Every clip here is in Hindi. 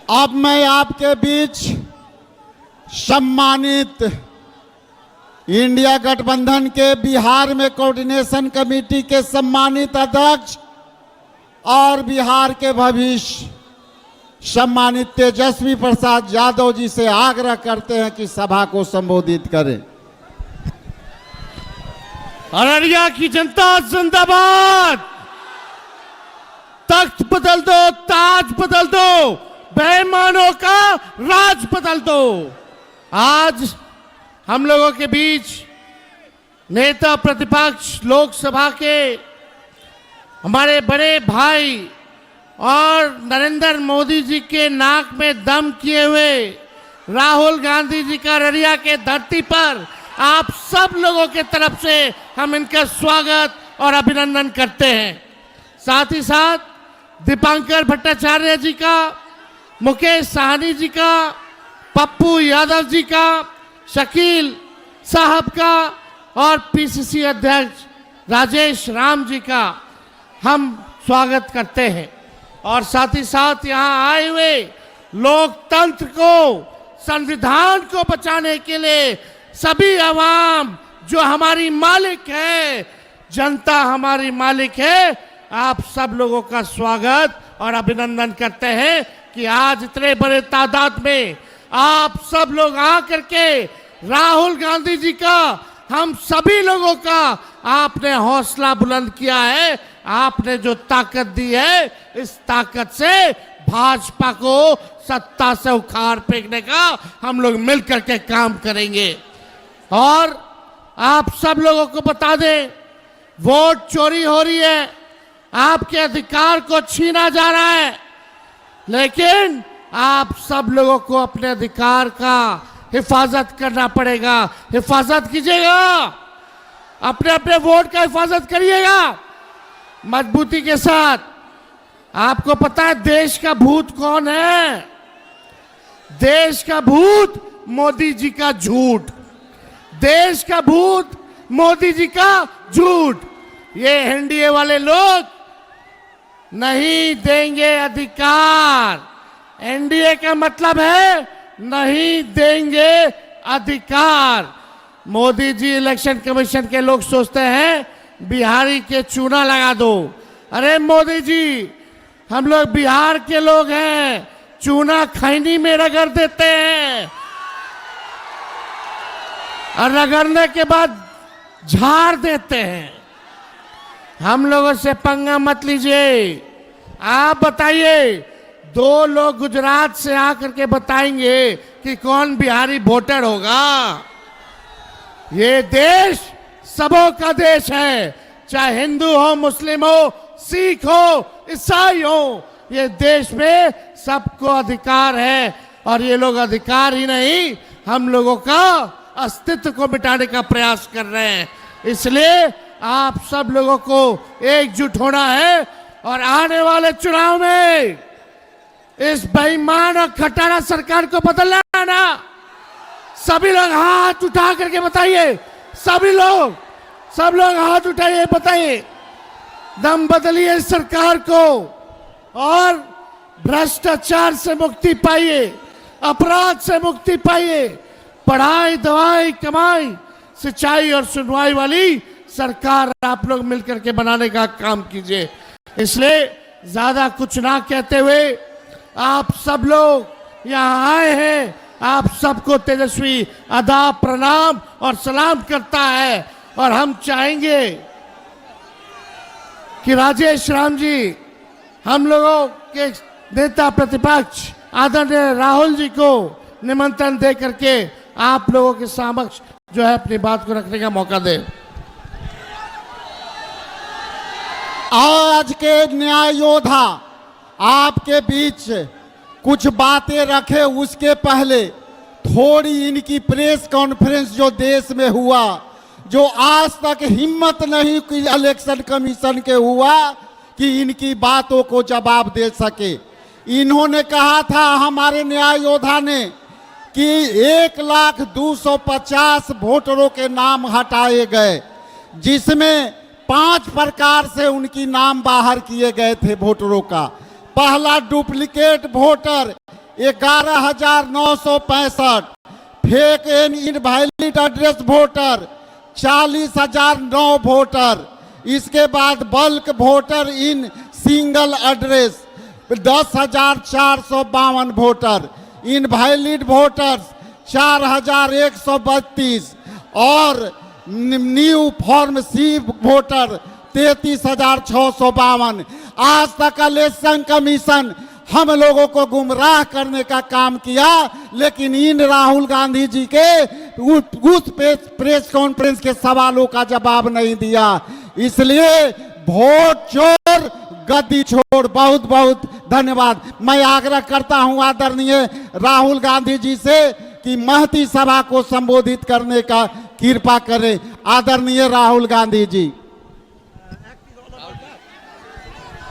अब मैं आपके बीच सम्मानित इंडिया गठबंधन के बिहार में कोऑर्डिनेशन कमेटी के सम्मानित अध्यक्ष और बिहार के भविष्य सम्मानित तेजस्वी प्रसाद यादव जी से आग्रह करते हैं कि सभा को संबोधित करें। अररिया की जनता जिंदाबाद। तख्त बदल दो, ताज बदल दो, बेईमानों का राज बदल दो। आज हम लोगों के बीच नेता प्रतिपक्ष लोकसभा के हमारे बड़े भाई और नरेंद्र मोदी जी के नाक में दम किए हुए राहुल गांधी जी का अररिया के धरती पर आप सब लोगों के तरफ से हम इनका स्वागत और अभिनंदन करते हैं। साथ ही साथ दीपांकर भट्टाचार्य जी का, मुकेश साहनी जी का, पप्पू यादव जी का, शकील साहब का और पीसीसी अध्यक्ष राजेश राम जी का हम स्वागत करते हैं। और साथ ही साथ यहाँ आए हुए लोकतंत्र को, संविधान को बचाने के लिए सभी आवाम जो हमारी मालिक है, जनता हमारी मालिक है, आप सब लोगों का स्वागत और अभिनंदन करते हैं कि आज इतने बड़े तादाद में आप सब लोग आकर के राहुल गांधी जी का, हम सभी लोगों का आपने हौसला बुलंद किया है। आपने जो ताकत दी है, इस ताकत से भाजपा को सत्ता से उखाड़ फेंकने का हम लोग मिलकर के काम करेंगे। और आप सब लोगों को बता दें, वोट चोरी हो रही है, आपके अधिकार को छीना जा रहा है, लेकिन आप सब लोगों को अपने अधिकार का हिफाजत करना पड़ेगा। हिफाजत कीजिएगा, अपने अपने वोट का हिफाजत करिएगा मजबूती के साथ। आपको पता है देश का भूत कौन है? देश का भूत मोदी जी का झूठ। देश का भूत मोदी जी का झूठ। ये एनडीए वाले लोग नहीं देंगे अधिकार। एनडीए का मतलब है नहीं देंगे अधिकार। मोदी जी इलेक्शन कमीशन के लोग सोचते हैं बिहारी के चूना लगा दो। अरे मोदी जी, हम लोग बिहार के लोग हैं, चूना खैनी में रगड़ देते हैं और रगड़ने के बाद झाड़ देते हैं। हम लोगों से पंगा मत लीजिए। आप बताइए, दो लोग गुजरात से आकर के बताएंगे कि कौन बिहारी वोटर होगा। ये देश सबों का देश है, चाहे हिंदू हो, मुस्लिम हो, सिख हो, ईसाई हो। ये देश में सबको अधिकार है और ये लोग अधिकार ही नहीं, हम लोगों का अस्तित्व को मिटाने का प्रयास कर रहे हैं। इसलिए आप सब लोगों को एकजुट होना है और आने वाले चुनाव में इस बेईमान और खटारा सरकार को बदलना है ना। सभी लोग हाथ उठा करके बताइए, सब लोग हाथ उठाइए, बताइए, दम बदलिए सरकार को और भ्रष्टाचार से मुक्ति पाइए, अपराध से मुक्ति पाइए। पढ़ाई, दवाई, कमाई, सिंचाई और सुनवाई वाली सरकार आप लोग मिलकर के बनाने का काम कीजिए। इसलिए ज्यादा कुछ ना कहते हुए आप सब लोग यहाँ आए हैं, आप सबको तेजस्वी आदाब, प्रणाम और सलाम करता है। और हम चाहेंगे कि राजेश राम जी, हम लोगों के नेता प्रतिपक्ष आदरणीय राहुल जी को निमंत्रण दे करके आप लोगों के समक्ष जो है अपनी बात को रखने का मौका दें। आज के न्याय योद्धा आपके बीच कुछ बातें रखे, उसके पहले थोड़ी इनकी प्रेस कॉन्फ्रेंस जो देश में हुआ, जो आज तक हिम्मत नहीं की इलेक्शन कमीशन के हुआ कि इनकी बातों को जवाब दे सके। इन्होंने कहा था, हमारे न्याय योद्धा ने, कि 1,250 वोटरों के नाम हटाए गए, जिसमें 5 प्रकार से उनकी नाम बाहर किए गए थे वोटरों का। पहला duplicate voter, 11,965, fake and invalid address voter 40,009 voter. इसके बाद bulk voter in single address 10,452 voter, invalid voters 4,132 और न्यू फॉर्म सी वोटर 33,652। आज तक इलेक्शन कमीशन हम लोगों को गुमराह करने का काम किया, लेकिन इन राहुल गांधी जी के उस प्रेस कॉन्फ्रेंस के सवालों का जवाब नहीं दिया। इसलिए वोट चोर गद्दी छोड़। बहुत बहुत धन्यवाद। मैं आग्रह करता हूं आदरणीय राहुल गांधी जी से कि महती सभा को संबोधित करने का कृपा करें। आदरणीय Rahul Gandhi ji.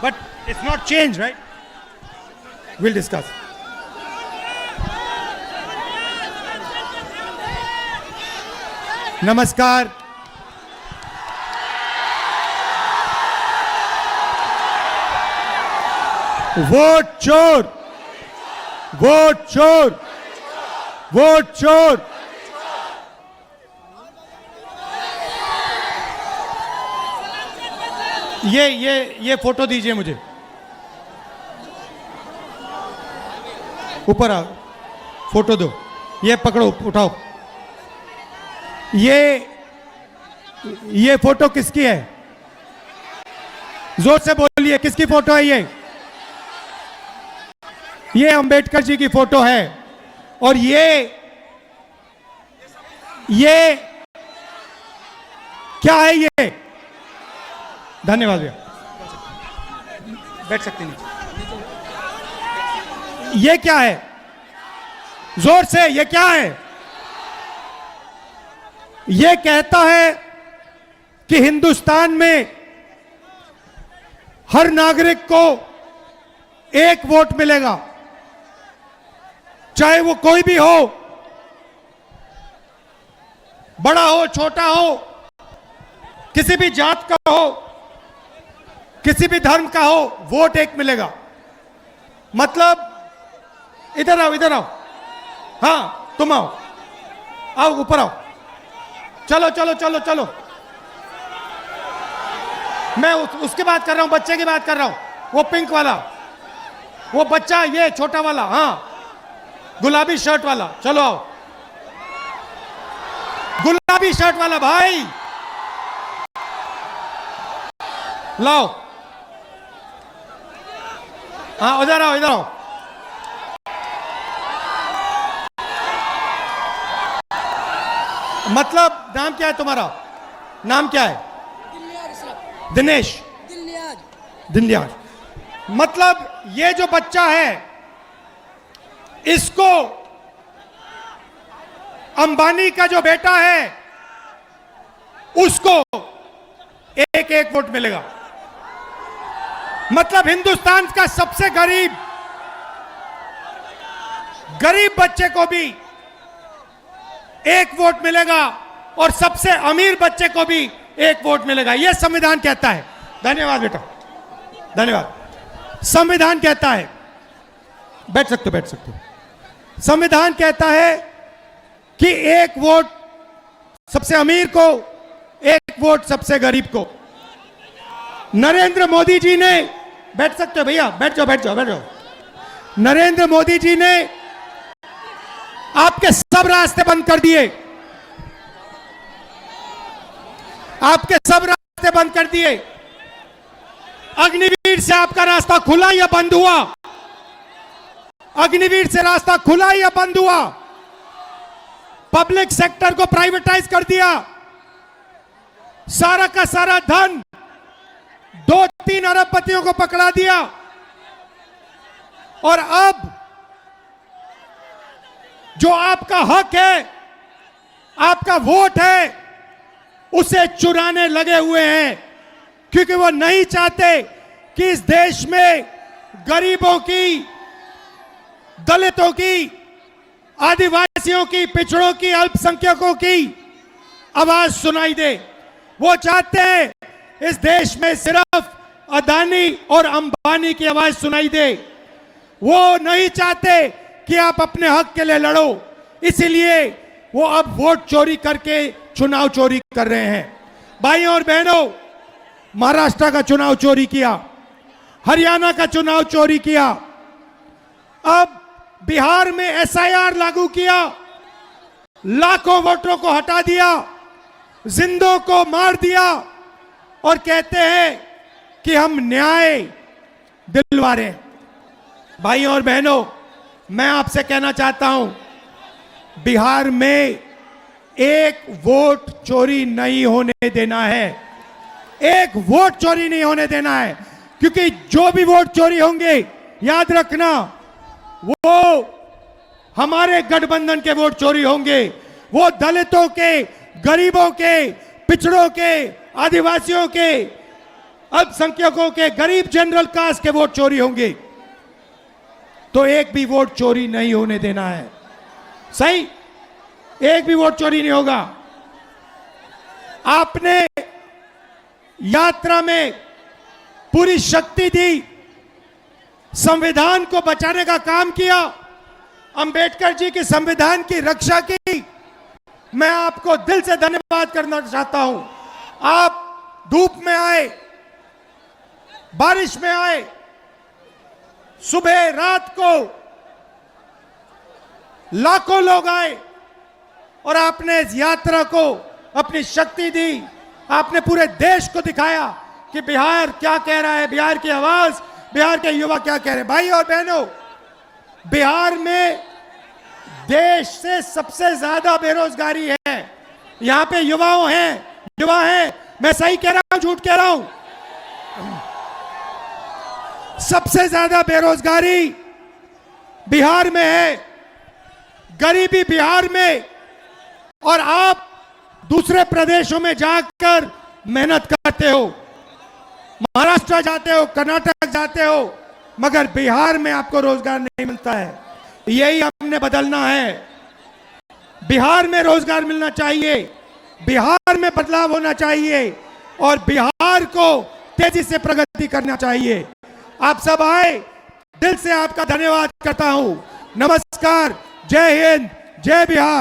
But it's not changed, right? We'll discuss. नमस्कार। वोट चोर, वोट चोर, वोट चोर। ये फोटो दीजिए मुझे। ऊपर आओ, फोटो दो। ये पकड़ो, उठाओ। ये फोटो किसकी है? जोर से बोलिए, किसकी फोटो है ये? अंबेडकर जी की फोटो है। और ये क्या है ये? धन्यवाद भैया, बैठ सकते नहीं। ये क्या है? जोर से, ये क्या है? ये कहता है कि हिंदुस्तान में हर नागरिक को एक वोट मिलेगा, चाहे वो कोई भी हो, बड़ा हो छोटा हो, किसी भी जात का हो, किसी भी धर्म का हो, वोट एक मिलेगा। मतलब इधर आओ, इधर आओ। हाँ, तुम आओ, आओ ऊपर आओ। चलो चलो चलो चलो। मैं उसकी बात कर रहा हूं, बच्चे की बात कर रहा हूं। वो पिंक वाला, वो बच्चा, ये छोटा वाला, हाँ गुलाबी शर्ट वाला। चलो आओ, गुलाबी शर्ट वाला भाई, लाओ। हाँ इधर आओ, इधर आओ। मतलब नाम क्या है तुम्हारा? नाम क्या है? दिनेश। दिनलियाज। मतलब ये जो बच्चा है, इसको अंबानी का जो बेटा है, उसको एक एक वोट मिलेगा। मतलब हिंदुस्तान का सबसे गरीब बच्चे को भी एक वोट मिलेगा और सबसे अमीर बच्चे को भी एक वोट मिलेगा। यह संविधान कहता है। धन्यवाद बेटा, धन्यवाद। संविधान कहता है, बैठ सकते हो, बैठ सकते हो। संविधान कहता है कि एक वोट सबसे अमीर को, एक वोट सबसे गरीब को। नरेंद्र मोदी जी ने, बैठ सकते हो भैया, बैठ जाओ, बैठ जाओ, बैठ जाओ। नरेंद्र मोदी जी ने आपके सब रास्ते बंद कर दिए, आपके सब रास्ते बंद कर दिए। अग्निवीर से आपका रास्ता खुला या बंद हुआ? अग्निवीर से रास्ता खुला या बंद हुआ? पब्लिक सेक्टर को प्राइवेटाइज कर दिया, सारा का सारा धन 2-3 अरबपतियों को पकड़ा दिया। और अब जो आपका हक है, आपका वोट है, उसे चुराने लगे हुए हैं, क्योंकि वो नहीं चाहते कि इस देश में गरीबों की, दलितों की, आदिवासियों की, पिछड़ों की, अल्पसंख्यकों की आवाज सुनाई दे। वो चाहते हैं इस देश में सिर्फ अदानी और अंबानी की आवाज सुनाई दे। वो नहीं चाहते कि आप अपने हक के लिए लड़ो, इसीलिए वो अब वोट चोरी करके चुनाव चोरी कर रहे हैं। भाइयों और बहनों, महाराष्ट्र का चुनाव चोरी किया, हरियाणा का चुनाव चोरी किया, अब बिहार में एसआईआर लागू किया, लाखों वोटरों को हटा दिया, जिंदों को मार दिया और कहते हैं कि हम न्याय दिलवा रहे हैं। भाइयों और बहनों, मैं आपसे कहना चाहता हूं, बिहार में एक वोट चोरी नहीं होने देना है, एक वोट चोरी नहीं होने देना है, क्योंकि जो भी वोट चोरी होंगे, याद रखना, वो हमारे गठबंधन के वोट चोरी होंगे, वो दलितों के, गरीबों के, पिछड़ों के, आदिवासियों के, अल्पसंख्यकों के, गरीब जनरल कास्ट के वोट चोरी होंगे। तो एक भी वोट चोरी नहीं होने देना है, सही? एक भी वोट चोरी नहीं होगा। आपने यात्रा में पूरी शक्ति दी, संविधान को बचाने का काम किया, अंबेडकर जी के संविधान की रक्षा की। मैं आपको दिल से धन्यवाद करना चाहता हूं। आप धूप में आए, बारिश में आए, सुबह रात को लाखों लोग आए और आपने इस यात्रा को अपनी शक्ति दी। आपने पूरे देश को दिखाया कि बिहार क्या कह रहा है, बिहार की आवाज, बिहार के युवा क्या कह रहे हैं। भाई और बहनों, बिहार में देश से सबसे ज्यादा बेरोजगारी है। यहां पे युवा हैं। मैं सही कह रहा हूं, झूठ कह रहा हूं? सबसे ज्यादा बेरोजगारी बिहार में है, गरीबी बिहार में, और आप दूसरे प्रदेशों में जाकर मेहनत करते हो, महाराष्ट्र जाते हो, कर्नाटक जाते हो, मगर बिहार में आपको रोजगार नहीं मिलता है। यही हमने बदलना है। बिहार में रोजगार मिलना चाहिए, बिहार में बदलाव होना चाहिए और बिहार को तेजी से प्रगति करना चाहिए। आप सब आए, दिल से आपका धन्यवाद करता हूं। नमस्कार, जय हिंद, जय बिहार।